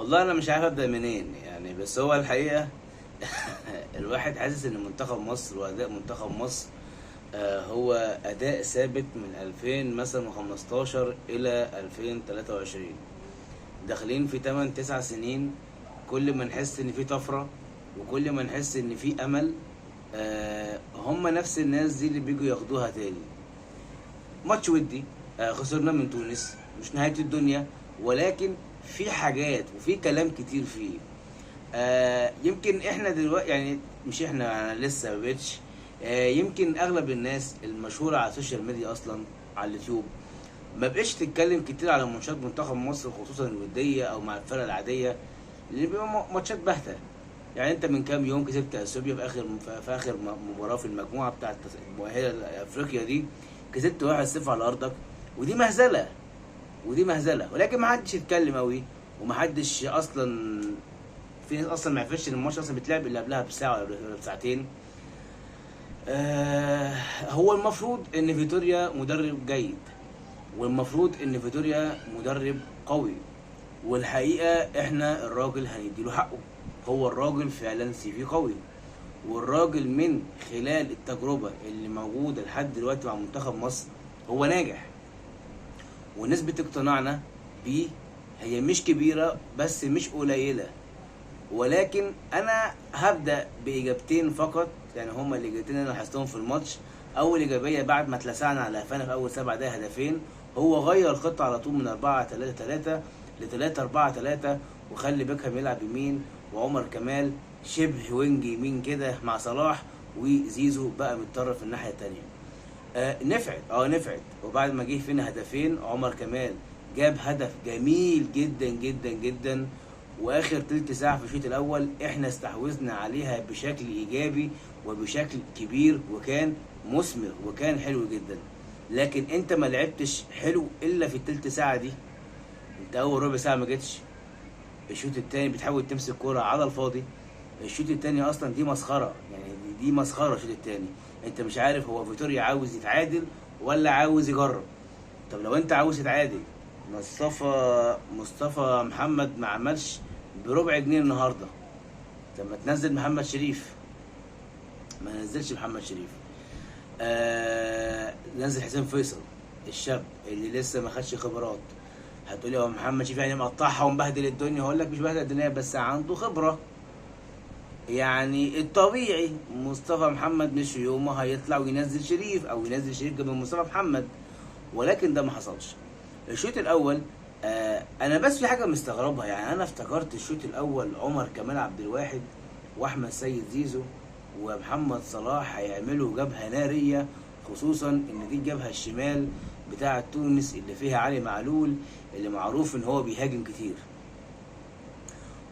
والله انا مش عارف ابدا منين يعني، بس هو الحقيقه الواحد حاسس ان منتخب مصر واداء منتخب مصر هو اداء ثابت من 2000 مثلا و15 الى 2023. داخلين في 8 9 سنين، كل ما نحس ان في طفره وكل ما نحس ان في امل. هم نفس الناس دي اللي بيجوا ياخدوها تاني. ماتش ودي، خسرنا من تونس، مش نهاية الدنيا، ولكن في حاجات وفي كلام كتير فيه. يمكن احنا دلوقتي يعني، مش احنا، انا لسه مبقتش. يمكن اغلب الناس المشهورة على السوشيال ميديا اصلا، على اليوتيوب، ما بقتش تتكلم كتير على ماتشات منتخب مصر، خصوصا الودية او مع الفرق العادية، اللي بيبقى ماتشات باهتة. يعني انت من كام يوم كسبت اثيوبيا في اخر مباراة في المجموعة بتاعت المؤهلة لافريقيا دي، كسبت 1-0 على ارضك. ودي مهزله، ودي مهزله، ولكن ما حدش يتكلم قوي، وما حدش اصلا، في ناس اصلا ما عرفتش ان الماتش اصلا بيتلعب الا قبلها بساعه ولا بساعتين. هو المفروض ان فيتوريا مدرب جيد، والمفروض ان فيتوريا مدرب قوي، والحقيقه احنا الراجل هنديله حقه. هو الراجل فعلا سي في قوي، والراجل من خلال التجربه اللي موجوده لحد دلوقتي مع منتخب مصر هو ناجح. ونسبة اقتناعنا بيه هي مش كبيرة بس مش قليلة. ولكن أنا هبدأ بإجابتين فقط، يعني هما الإجابتين اللي أنا لاحظتهم في الماتش. أول إيجابية، بعد ما اتلسعنا على قفانا في أول 7 دقايق هدفين، هو غير الخطة على طول من 4-3-3 ل 3-4-3، وخلي بيكهام يلعب يمين، وعمر كمال شبه وينج يمين كده مع صلاح، وزيزو بقى متطرف الناحية التانية. نفعت. وبعد ما جه فينا هدفين، عمر كمال جاب هدف جميل جدا جدا جدا. واخر تلت ساعه في الشوط الاول احنا استحوذنا عليها بشكل ايجابي وبشكل كبير، وكان مثمر وكان حلو جدا. لكن انت ما لعبتش حلو الا في التلت ساعه دي. انت اول ربع ساعه ما جتش. الشوط الثاني بتحاول تمسك كوره على الفاضي. الشوط الثاني اصلا دي مسخره، يعني دي مسخره. الشوط الثاني انت مش عارف هو فيتوريا عاوز يتعادل ولا عاوز يجرب. طب لو انت عاوز تتعادل، مصطفى محمد ما عملش بربع جنيه النهارده. طب ما تنزل محمد شريف، ما نزلش محمد شريف. نزل حسين فيصل الشاب اللي لسه ما خدش خبرات. هتقولي هو محمد شريف يعني مقطعها ومبهدل الدنيا؟ هقول لك مش بهدل الدنيا، بس عنده خبره. يعني الطبيعي مصطفى محمد مش في يومه هيطلع وينزل شريف، او ينزل شريف جنب مصطفى محمد، ولكن ده ما حصلش. الشوط الاول انا بس في حاجه مستغربها. يعني انا افتكرت الشوط الاول عمر كمال عبد الواحد واحمد سيد زيزو ومحمد صلاح هيعملوا جبهه ناريه، خصوصا ان دي الجبهه الشمال بتاعه تونس اللي فيها علي معلول، اللي معروف ان هو بيهاجم كتير.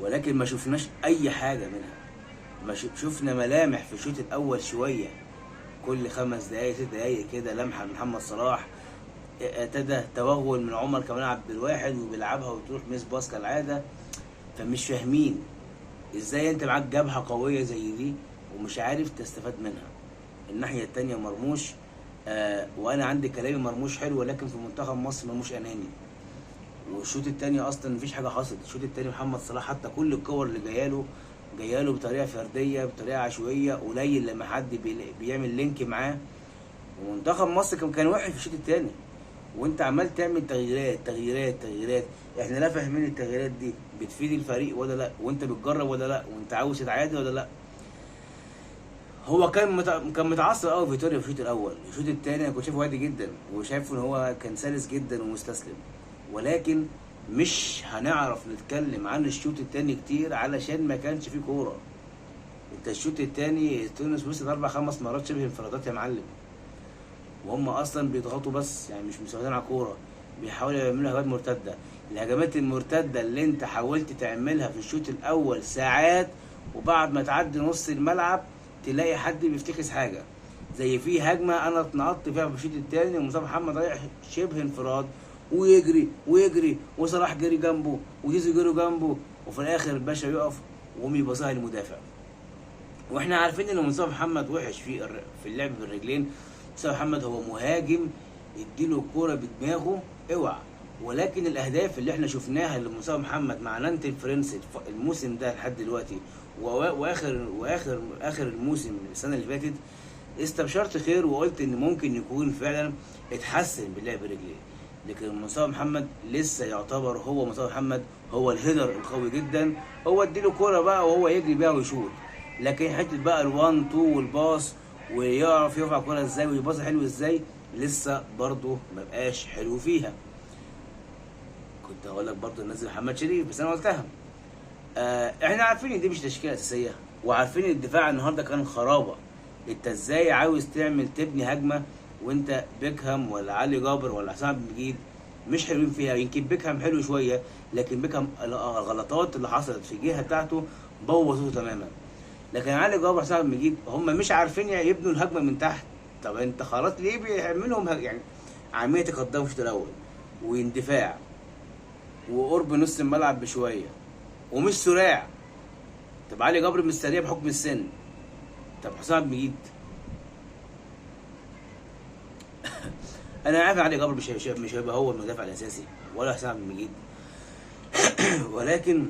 ولكن ما شفناش اي حاجه منها. ما شفنا ملامح في الشوط الاول شويه، كل 5 دقايق 6 دقايق كده لمحه من محمد صلاح، ابتدى توغل من عمر كمال عبد الواحد وبيلعبها وتروح ميس باس كالعاده. فمش فاهمين ازاي انت معاك جبهه قويه زي دي ومش عارف تستفاد منها. الناحيه التانيه مرموش، وانا عندي كلامي مرموش حلو، ولكن في منتخب مصر مرموش اناني. والشوط التاني اصلا مفيش حاجه حصلت. الشوط التاني محمد صلاح حتى كل الكور اللي جاياله بطريقه فرديه، بطريقه عشوائيه، قليل لما حد بيعمل لينك معاه. ومنتخب مصر كان وحش في الشوط التاني، وانت عمال تعمل تغييرات تغييرات تغييرات. احنا لا فاهمين التغييرات دي بتفيد الفريق ولا لا، وانت بتجرب ولا لا، وانت عاوز تتعادل ولا لا. هو كان متعصب قوي فيتوريا في الشوط الاول. الشوط الثاني انا كنت شايفه هادي جدا، وشايفه ان هو كان سلس جدا ومستسلم. ولكن مش هنعرف نتكلم عن الشوط الثاني كتير علشان ما كانش فيه كوره. انت الشوط الثاني تونس وصلت 4 5 مرات شبه انفرادات يا معلم، وهم اصلا بيضغطوا بس، يعني مش مسيطرين على الكوره. بيحاولوا يعملوا هجمات مرتده. الهجمات المرتده اللي انت حاولت تعملها في الشوط الاول ساعات، وبعد ما تعدي نص الملعب تلاقي حد بيفتكس حاجه. زي في هجمه انا اتنقطت فيها في الشوط الثاني، ومصطفى محمد رايح شبه انفراد ويجري ويجري، وصلاح جري جنبه وزيزو جري جنبه، وفي الاخر الباشا يقف وقوم يبصها للمدافع. واحنا عارفين ان مصطفى محمد وحش في اللعب بالرجلين. مصطفى محمد هو مهاجم، اديله الكوره بدماغه اوعى. ولكن الاهداف اللي احنا شفناها لمصطفى محمد مع نانت الفرنسي الموسم ده لحد دلوقتي، واخر الموسم السنه اللي فاتت، استبشرت خير وقلت ان ممكن يكون فعلا اتحسن باللعب برجليه. لكن مصطفى محمد لسه يعتبر هو مصطفى محمد، هو الهيدر القوي جدا، هو اديله كوره بقى وهو يجري بيها ويشوط. لكن حته بقى ال1 2 والباص ويعرف يرفع الكوره ازاي ويباص حلو ازاي، لسه برضه مبقاش حلو فيها. كنت هقول لك برضه ننزل محمد شريف بس انا قلتها. احنا عارفين ان دي مش تشكيله اساسيه، وعارفين ان الدفاع النهارده كان خرابه. انت ازاي عاوز تبني هجمه وانت بيكهام ولا علي جابر ولا حسام عبد المجيد مش حلوين فيها؟ يمكن بيكهام حلو شويه، لكن بيكهام الغلطات اللي حصلت في الجهه بتاعته بوظته تماما. لكن علي جابر وحسام عبد المجيد هم مش عارفين يبنوا الهجمه من تحت. طب انت خلاص ليه بيعملهم يعني عمليه تقدم في الشوط الاول واندفاع وقرب نص الملعب بشويه ومش سريع؟ طب علي جابر مش سريع بحكم السن. طب حسام عبد المجيد انا عارف علي جابر مش هيبقى هو المدافع الاساسي ولا حسام عبد المجيد ولكن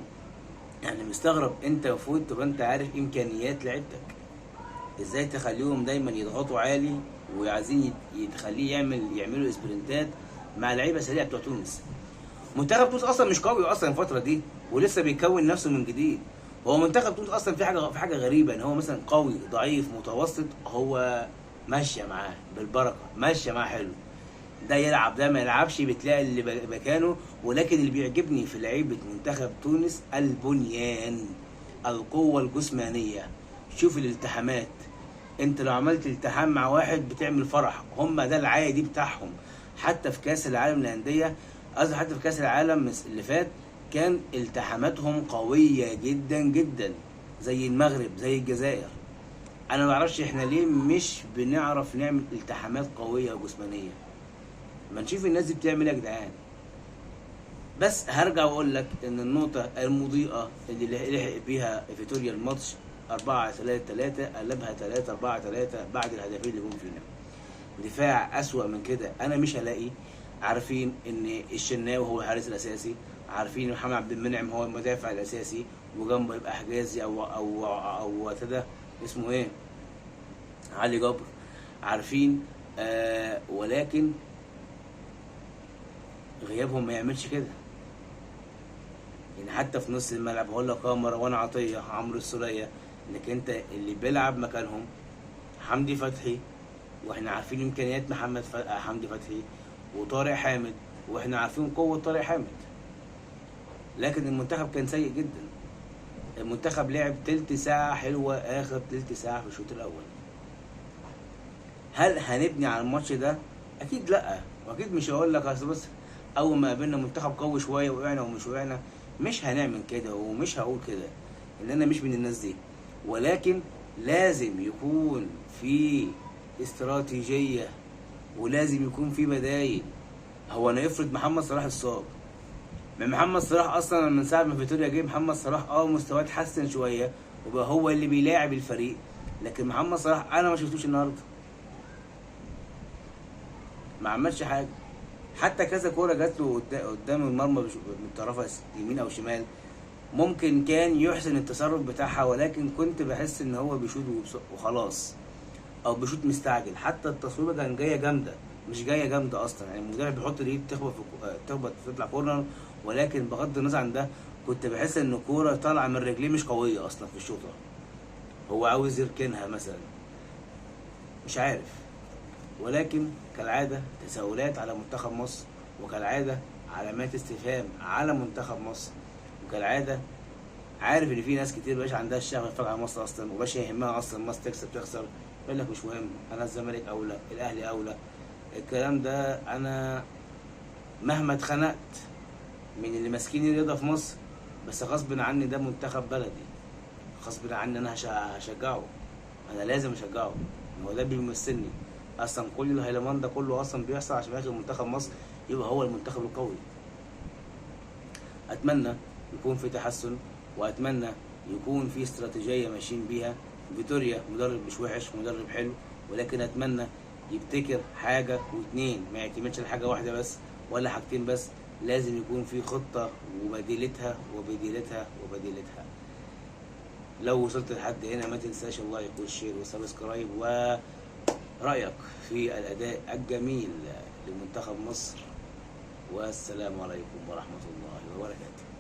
يعني مستغرب، انت المفروض تبقى انت عارف امكانيات لعيبتك، ازاي تخليهم دايما يضغطوا عالي وعايزين تخليه يعملوا اسبرنتات مع لعيبه سريعه بتوع تونس. منتخب تونس اصلا مش قوي اصلا الفتره دي ولسه بيكون نفسه من جديد. هو منتخب تونس اصلا في حاجه غريبه، ان هو مثلا قوي ضعيف متوسط، هو ماشيه معاه بالبركه، ماشيه معاه حلو. ده يلعب ده ما يلعبش بتلاقي اللي مكانه. ولكن اللي بيعجبني في لعيبه منتخب تونس البنيان، القوه الجسمانيه. شوف الالتحامات، انت لو عملت التحام مع واحد بتعمل فرح، هم ده العادي بتاعهم. حتى في كاس العالم للانديه، قصدي حتى في كاس العالم اللي فات، كان التحاماتهم قويه جدا جدا، زي المغرب زي الجزائر. انا ما اعرفش احنا ليه مش بنعرف نعمل التحامات قويه وجسمانيه. ما نشوف الناس دي بتعمل ايه يا جدعان. بس هرجع واقول لك ان النقطه المضيئه اللي لحق بيها فيتوريا الماتش 4-3-3 قلبها 3-4-3 بعد الهدفين اللي جم فينا. دفاع اسوأ من كده انا مش هلاقي. عارفين ان الشناوي هو الحارس الاساسي، عارفين ان محمد عبد المنعم هو المدافع الاساسي، وجنبه يبقى حجازي او كده اسمه ايه، علي جبر. عارفين ولكن غيابهم ما يعملش كده. يعني حتى في نص الملعب هقول لك مروان عطيه، عمرو السوليه، انك انت اللي بيلعب مكانهم حمدي فتحي، واحنا عارفين امكانيات حمدي فتحي وطارق حامد، واحنا عارفين قوه طارق حامد. لكن المنتخب كان سيء جدا. المنتخب لعب تلت ساعه حلوه، اخر تلت ساعه في الشوط الاول. هل هنبني على الماتش ده؟ اكيد لا. واكيد مش هقول لك اصل بص اول ما قابلنا منتخب قوي شويه وقعنا ومش وقعنا، مش هنعمل كده ومش هقول كده، ان انا مش من الناس دي. ولكن لازم يكون في استراتيجيه ولازم يكون في بدايل. هو انا افرض محمد صلاح اتصاب، من محمد صلاح اصلا من ساعه ما فيتوريا جه محمد صلاح مستواه اتحسن شويه وبقى هو اللي بيلاعب الفريق. لكن محمد صلاح انا ما شفتوش النهارده، ما عملش حاجه. حتى كذا كوره جات له قدام المرمى من طرفها يمين او شمال، ممكن كان يحسن التصرف بتاعها، ولكن كنت بحس ان هو بيشوط وخلاص، او بيشوط مستعجل. حتى التصويبه كان جايه جامده، مش جايه جامده اصلا. يعني المدرب بيحط الايد تخبط تطلع كورنر، ولكن بغض النظر عن ده كنت بحس ان الكوره طالعه من رجليه مش قويه اصلا في الشوطه، هو عاوز يركنها مثلا، مش عارف. ولكن كالعاده تساؤلات على منتخب مصر، وكالعاده علامات استفهام على منتخب مصر، وكالعاده عارف ان في ناس كتير مبقاش عندها الشغف تتفرج على مصر اصلا، ومبقاش يهمها اصلا مصر تكسب تخسر، يقول لك مش مهم، انا الزمالك اولى، الاهلي اولى. الكلام ده انا مهما اتخنقت من اللي ماسكين الرياضه في مصر، بس غصب عني ده منتخب بلدي، غصب عني انا هشجعه، انا لازم اشجعه، هو ده بيمثلني اصلا. كل الهيلمان ده كله اصلا بيحصل عشان اخر منتخب مصر يبقى هو المنتخب القوي. اتمنى يكون في تحسن، واتمنى يكون في استراتيجيه ماشيين بيها. فيتوريا مدرب مش وحش، مدرب حلو، ولكن اتمنى يبتكر حاجه واثنين، ما يعتمدش على حاجه واحده بس ولا حاجتين بس، لازم يكون في خطة وبديلتها وبديلتها وبديلتها. لو وصلت لحد هنا ما تنساش اللايك والشير والسبسكرايب ورأيك في الأداء الجميل لمنتخب مصر، والسلام عليكم ورحمة الله وبركاته.